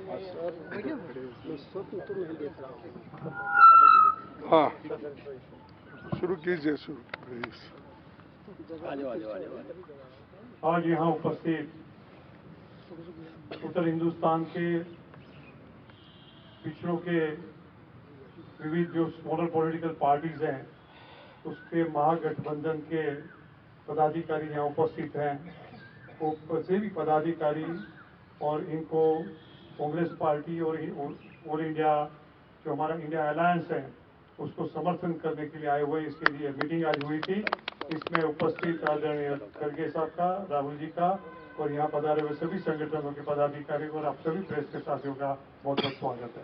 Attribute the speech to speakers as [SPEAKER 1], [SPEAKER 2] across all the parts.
[SPEAKER 1] हाँ, शुरू कीजिए, शुरू प्लीज।
[SPEAKER 2] आज यहाँ उपस्थित उत्तर हिंदुस्तान के पिछड़ों के विविध जो स्मॉलर पॉलिटिकल पार्टीज हैं, उसके महागठबंधन के पदाधिकारी यहाँ उपस्थित हैं। वो सभी पदाधिकारी और इनको कांग्रेस पार्टी और ऑल इंडिया जो हमारा इंडिया अलायंस है उसको समर्थन करने के लिए आए हुए। इसके लिए मीटिंग आज हुई थी। इसमें उपस्थित आदरणीय खड़गे साहब का, राहुल जी का और यहाँ पधारे हुए सभी संगठनों के पदाधिकारी और आप सभी प्रेस के साथियों का बहुत बहुत स्वागत है।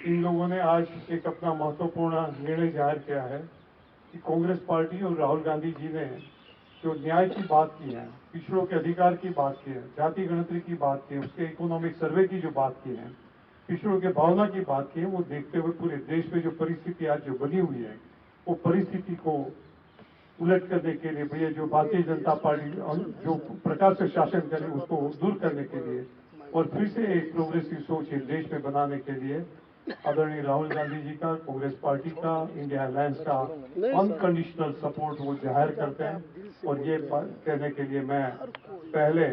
[SPEAKER 2] इन लोगों ने आज एक अपना महत्वपूर्ण निर्णय जाहिर किया है कि कांग्रेस पार्टी और राहुल गांधी जी ने जो न्याय की बात की है, पिछड़ों के अधिकार की बात की है, जाति गणतरी की बात की है, उसके इकोनॉमिक सर्वे की जो बात की है, पिछड़ों के भावना की बात की है, वो देखते हुए पूरे देश में जो परिस्थिति आज जो बनी हुई है, वो परिस्थिति को उलट करने के लिए, भैया जो भारतीय जनता पार्टी जो प्रकार से शासन करे उसको दूर करने के लिए और फिर से एक प्रोग्रेसिव सोच इस देश में बनाने के लिए आदरणीय राहुल गांधी जी का, कांग्रेस पार्टी का, इंडिया अलायंस का अनकंडीशनल सपोर्ट वो जाहिर करते हैं। और ये कहने के लिए मैं पहले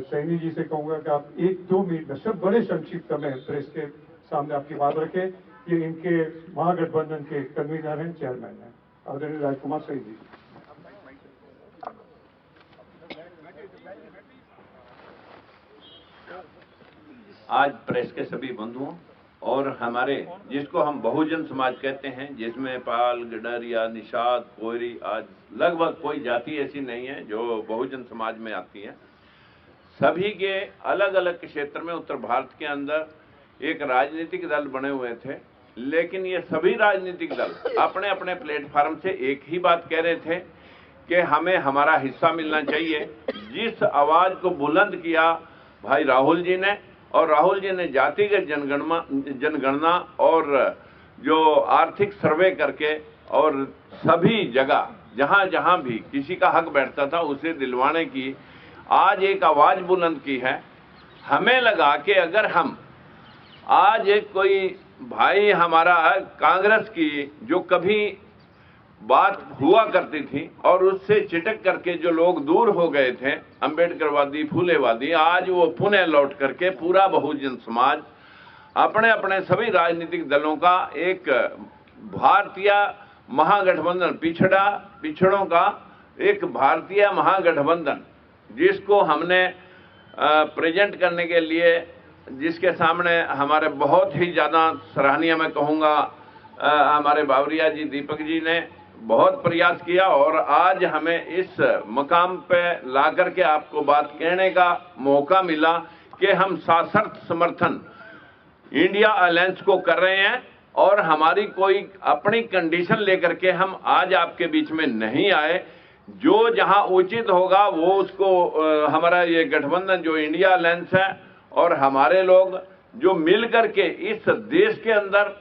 [SPEAKER 2] सैनी जी से कहूंगा कि आप 1-2 मिनट सब बड़े संक्षिप्त में प्रेस के सामने आपकी बात रखें। ये इनके महागठबंधन के कन्वीनर हैं, चेयरमैन हैं, आदरणीय राजकुमार सैनी जी।
[SPEAKER 3] आज प्रेस के सभी बंधुओं और हमारे जिसको हम बहुजन समाज कहते हैं, जिसमें पाल, गडरिया, निषाद, कोयरी, आज लगभग कोई जाति ऐसी नहीं है जो बहुजन समाज में आती है। सभी के अलग अलग क्षेत्र में उत्तर भारत के अंदर एक राजनीतिक दल बने हुए थे, लेकिन ये सभी राजनीतिक दल अपने अपने प्लेटफार्म से एक ही बात कह रहे थे कि हमें हमारा हिस्सा मिलना चाहिए। जिस आवाज को बुलंद किया भाई राहुल जी ने, और राहुल जी ने जातिगत जनगणना और जो आर्थिक सर्वे करके और सभी जगह जहां जहां भी किसी का हक बैठता था उसे दिलवाने की आज एक आवाज बुलंद की है। हमें लगा कि अगर हम आज एक कोई भाई हमारा कांग्रेस की जो कभी बात हुआ करती थी और उससे चिटक करके जो लोग दूर हो गए थे, अंबेडकरवादी, फूलेवादी, आज वो पुनः लौट करके पूरा बहुजन समाज अपने अपने सभी राजनीतिक दलों का एक भारतीय महागठबंधन, पिछड़ों का एक भारतीय महागठबंधन जिसको हमने प्रेजेंट करने के लिए, जिसके सामने हमारे बहुत ही ज्यादा सराहनीय मैं कहूँगा हमारे बावरिया जी, दीपक जी ने बहुत प्रयास किया और आज हमें इस मकाम पे ला करके आपको बात कहने का मौका मिला कि हम सशर्त समर्थन इंडिया अलायंस को कर रहे हैं और हमारी कोई अपनी कंडीशन लेकर के हम आज आपके बीच में नहीं आए। जो जहां उचित होगा वो उसको हमारा ये गठबंधन जो इंडिया अलायंस है और हमारे लोग जो मिल करके इस देश के अंदर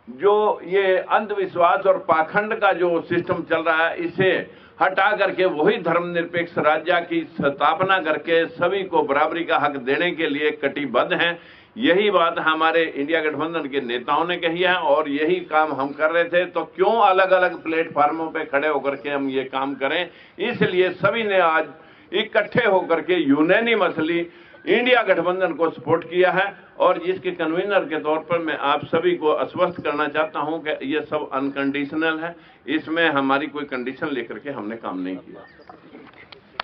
[SPEAKER 3] जो ये अंधविश्वास और पाखंड का जो सिस्टम चल रहा है, इसे हटा करके वही धर्मनिरपेक्ष राज्य की स्थापना करके सभी को बराबरी का हक देने के लिए कटिबद्ध हैं। यही बात हमारे इंडिया गठबंधन के नेताओं ने कही है और यही काम हम कर रहे थे। तो क्यों अलग अलग प्लेटफार्मों पे खड़े होकर के हम ये काम करें, इसलिए सभी ने आज इकट्ठे होकर के यूनानिमसली इंडिया गठबंधन को सपोर्ट किया है। और जिसके कन्वीनर के तौर पर मैं आप सभी को आश्वस्त करना चाहता हूं कि ये सब अनकंडीशनल है, इसमें हमारी कोई कंडीशन लेकर के हमने काम नहीं किया।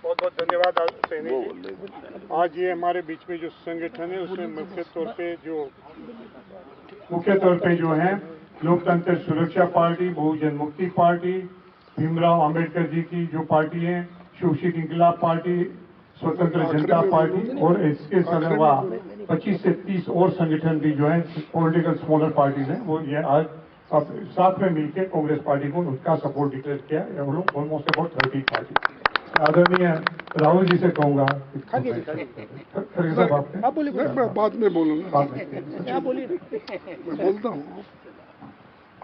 [SPEAKER 2] बहुत बहुत धन्यवाद सैनी जी। आज ये हमारे बीच में जो संगठन है उसमें मुख्य तौर पे जो है लोकतंत्र सुरक्षा पार्टी, बहुजन मुक्ति पार्टी, भीमराव अंबेडकर जी की जो पार्टी है, शोषित इंकलाब पार्टी, स्वतंत्र जनता पार्टी और इसके अलावा 25 से 30 और संगठन भी जो है पॉलिटिकल स्मॉलर पार्टीज हैं, वो ये आज अब साथ में मिलकर कांग्रेस पार्टी को उसका सपोर्ट डिक्लेयर किया है। Almost about 30 party. आदरणीय राहुल जी से कहूंगा,
[SPEAKER 1] आप बोलिए, मैं बाद में बोलूंगा, मैं बोलता हूँ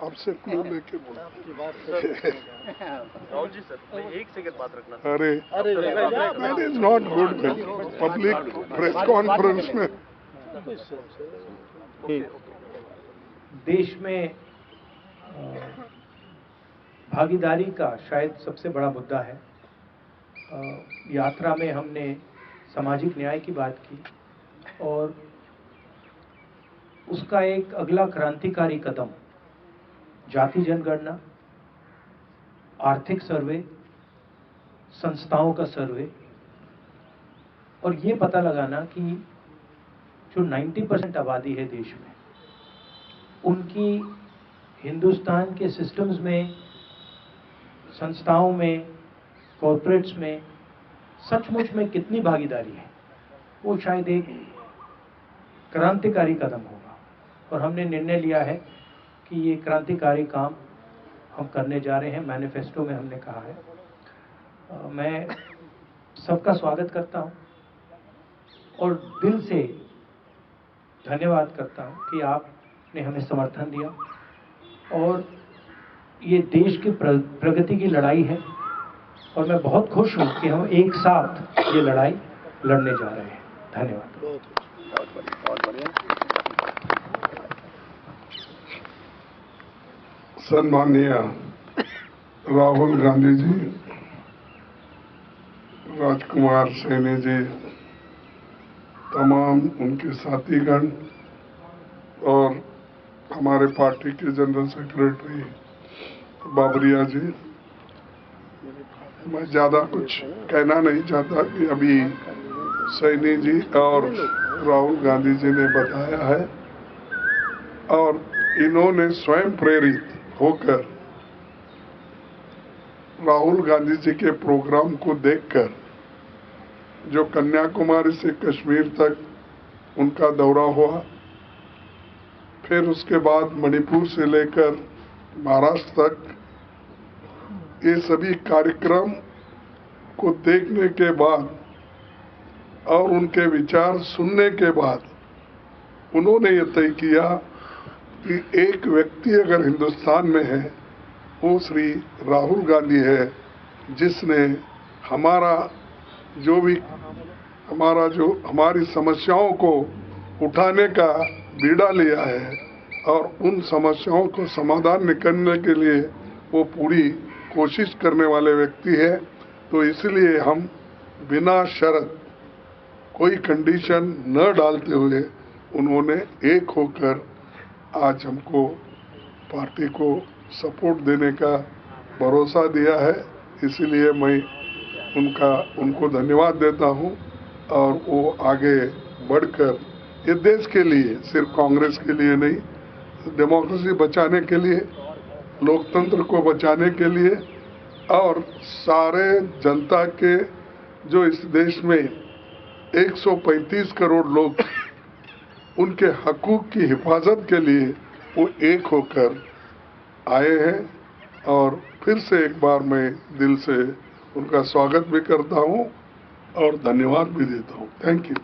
[SPEAKER 1] आपसे क्लू लेके बोला।
[SPEAKER 4] राहुल जी सर, एक सेकंड बात रखना।
[SPEAKER 1] अरे that is not good public press conference में
[SPEAKER 5] देश में भागीदारी का शायद सबसे बड़ा मुद्दा है। यात्रा में हमने सामाजिक न्याय की बात की और उसका एक अगला क्रांतिकारी कदम जाति जनगणना, आर्थिक सर्वे, संस्थाओं का सर्वे और ये पता लगाना कि जो 90% आबादी है देश में, उनकी हिंदुस्तान के सिस्टम्स में, संस्थाओं में, कॉर्पोरेट्स में सचमुच में कितनी भागीदारी है, वो शायद एक क्रांतिकारी कदम होगा। और हमने निर्णय लिया है कि ये क्रांतिकारी काम हम करने जा रहे हैं। मैनिफेस्टो में हमने कहा है। मैं सबका स्वागत करता हूं और दिल से धन्यवाद करता हूं कि आपने हमें समर्थन दिया और ये देश की प्रगति की लड़ाई है और मैं बहुत खुश हूं कि हम एक साथ ये लड़ाई लड़ने जा रहे हैं। धन्यवाद।
[SPEAKER 1] सम्माननीय राहुल गांधी जी, राजकुमार सैनी जी, तमाम उनके साथीगण और हमारे पार्टी के जनरल सेक्रेटरी बाबरिया जी, मैं ज़्यादा कुछ कहना नहीं चाहता कि अभी सैनी जी और राहुल गांधी जी ने बताया है और इन्होंने स्वयं प्रेरित होकर राहुल गांधी जी के प्रोग्राम को देखकर, जो कन्याकुमारी से कश्मीर तक उनका दौरा हुआ, फिर उसके बाद मणिपुर से लेकर महाराष्ट्र तक, ये सभी कार्यक्रम को देखने के बाद और उनके विचार सुनने के बाद उन्होंने ये तय किया कि एक व्यक्ति अगर हिंदुस्तान में है वो श्री राहुल गांधी है, जिसने हमारी समस्याओं को उठाने का बीड़ा लिया है और उन समस्याओं को समाधान निकालने के लिए वो पूरी कोशिश करने वाले व्यक्ति है। तो इसलिए हम बिना शर्त कोई कंडीशन न डालते हुए उन्होंने एक होकर आज हमको पार्टी को सपोर्ट देने का भरोसा दिया है। इसलिए मैं उनको धन्यवाद देता हूं और वो आगे बढ़कर ये देश के लिए, सिर्फ कांग्रेस के लिए नहीं, डेमोक्रेसी बचाने के लिए, लोकतंत्र को बचाने के लिए और सारे जनता के, जो इस देश में 135 करोड़ लोग, उनके हकूक की हिफाजत के लिए वो एक होकर आए हैं। और फिर से एक बार मैं दिल से उनका स्वागत भी करता हूं और धन्यवाद भी देता हूं। Thank you.